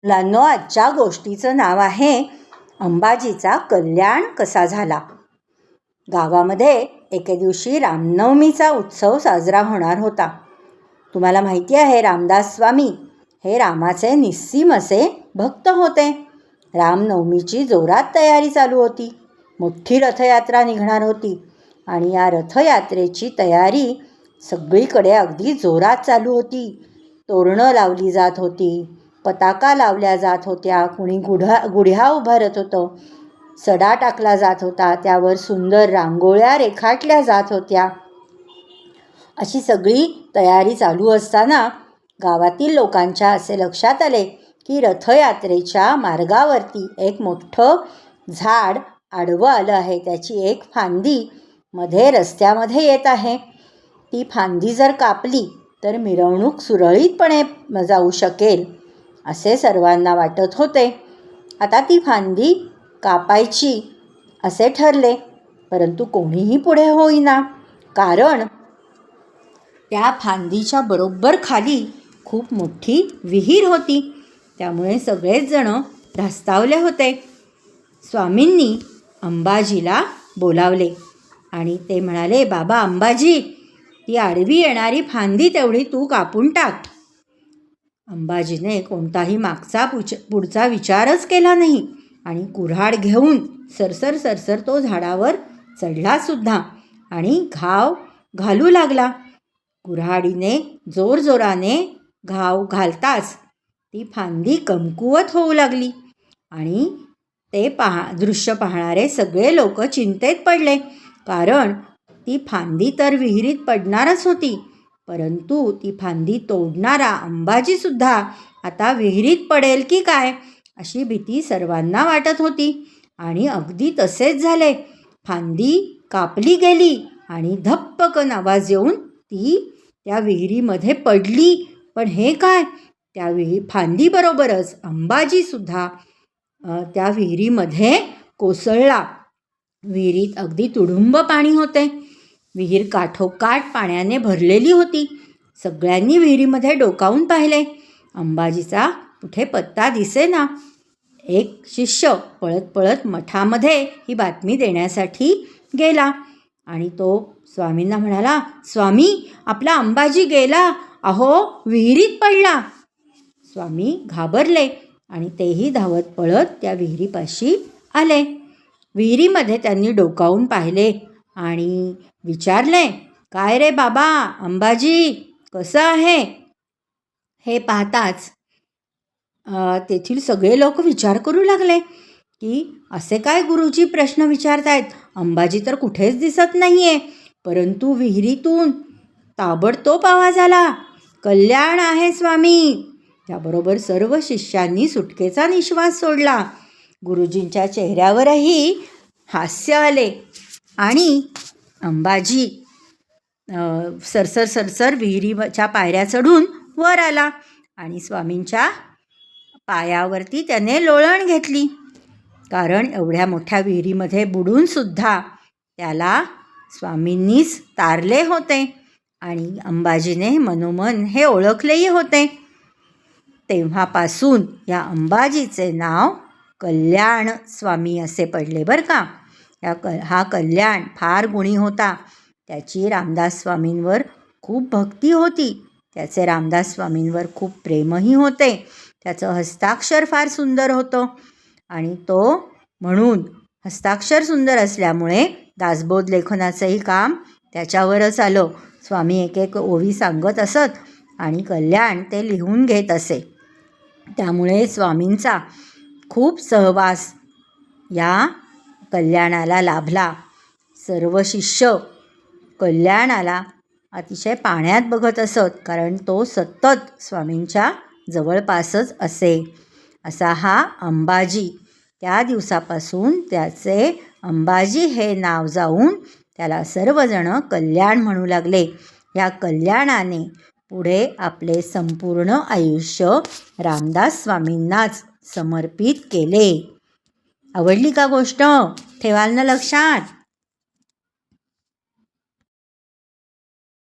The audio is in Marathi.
मुलांनो, आजच्या गोष्टीचं नाव आहे अंबाजीचा कल्याण कसा झाला. गावामध्ये एके दिवशी रामनवमीचा उत्सव साजरा होणार होता. तुम्हाला माहिती आहे, रामदास स्वामी हे रामाचे निस्सीम असे भक्त होते. रामनवमीची जोरात तयारी चालू होती. मोठी रथयात्रा निघणार होती आणि या रथयात्रेची तयारी सगळीकडे अगदी जोरात चालू होती. तोरणं लावली जात होती, पताका लावल्या जात होत्या, कुणी गुढ्या उभारत होतं, सडा टाकला जात होता, त्यावर सुंदर रांगोळ्या रेखाटल्या जात होत्या. अशी सगळी तयारी चालू असताना गावातील लोकांच्या असे लक्षात आले की रथयात्रेच्या मार्गावरती एक मोठं झाड आडवं आलं आहे. त्याची एक फांदी मध्ये रस्त्यामध्ये येत आहे. ती फांदी जर कापली तर मिरवणूक सुरळीतपणे जाऊ शकेल असे सर्वांना वाटत होते. आता ती फांदी कापायची असे ठरले, परंतु कोणीही पुढे होईना. कारण त्या फांदीच्या बरोबर खाली खूप मोठी विहीर होती. त्यामुळे सगळेच जण धास्तावले होते. स्वामींनी अंबाजीला बोलावले आणि ते म्हणाले, बाबा अंबाजी, ती आडवी येणारी फांदी तेवढी तू कापून टाक. अंबाजीने कोणताही मागचा पुढचा विचारच केला नाही आणि कुऱ्हाड घेऊन सरसर सरसर तो झाडावर चढलासुद्धा आणि घाव घालू लागला. कुऱ्हाडीने जोरजोराने घाव घालताच ती फांदी कमकुवत होऊ लागली आणि ते दृश्य पाहणारे सगळे लोक चिंतेत पडले. कारण ती फांदी तर विहिरीत पडणारच होती, परंतु ती फांदी तोडणारा अंबाजीसुद्धा आता विहिरीत पडेल की काय अशी भीती सर्वांना वाटत होती. आणि अगदी तसेच झाले. फांदी कापली गेली आणि धप्पकन आवाज येऊन ती त्या विहिरीमध्ये पडली. पण हे काय, त्या फांदीबरोबरच अंबाजीसुद्धा त्या विहिरीमध्ये कोसळला. विहिरीत अगदी तुडुंब पाणी होते. विहीर काठोकाठ पाण्याने भरलेली होती. सगळ्यांनी विहिरीमध्ये डोकावून पाहिले. अंबाजीचा कुठे पत्ता दिसेना. एक शिष्य पळत पळत मठामध्ये ही बातमी देण्यासाठी गेला आणि तो स्वामींना म्हणाला, स्वामी, आपला अंबाजी गेला, अहो विहिरीत पडला. स्वामी घाबरले आणि तेही धावत पळत त्या विहिरीपाशी आले. विहिरीमध्ये त्यांनी डोकावून पाहिले आणि विचारले, काय रे बाबा अंबाजी, कसं आहे? हे पाहताच तेथील सगळे लोक विचार करू लागले की असे काय गुरुजी प्रश्न विचारतायत, अंबाजी तर कुठेच दिसत नाही आहे. परंतु विहिरीतून ताबडतोब आवाज आला, कल्याण आहे स्वामी. त्याबरोबर सर्व शिष्यांनी सुटकेचा निश्वास सोडला. गुरुजींच्या चेहऱ्यावरही हास्य आले आणि अंबाजी सरसर सरसर विहिरीच्या पायऱ्या चढून वर आला आणि स्वामींच्या पायावरती त्याने लोळण घेतली. कारण एवढ्या मोठ्या विहिरीमध्ये बुडूनसुद्धा त्याला स्वामींनीच तारले होते आणि अंबाजीने मनोमन हे ओळखलेही होते. तेव्हापासून या अंबाजीचे नाव कल्याण स्वामी असे पडले बरं का. हा कल्याण फार गुणी होता. त्याची रामदास स्वामींवर खूप भक्ती होती. त्याचे रामदास स्वामींवर खूप प्रेमही होते. त्याचं हस्ताक्षर फार सुंदर होतं आणि तो म्हणून हस्ताक्षर सुंदर असल्यामुळे दासबोध लेखनाचंही काम त्याच्यावरच आलं. स्वामी एक एक ओवी सांगत असत आणि कल्याण ते लिहून घेत असे. त्यामुळे स्वामींचा खूप सहवास या कल्याणाला लाभला. सर्व शिष्य कल्याणाला अतिशय पाण्यात बघत असत, कारण तो सतत स्वामींच्या जवळपासच असे. असा हा अंबाजी, त्या दिवसापासून त्याचे अंबाजी हे नाव जाऊन त्याला सर्वजण कल्याण म्हणू लागले. या कल्याणाने पुढे आपले संपूर्ण आयुष्य रामदास स्वामींनाच समर्पित केले. आवडली का गोष्ट? ठेवाल ना लक्षात?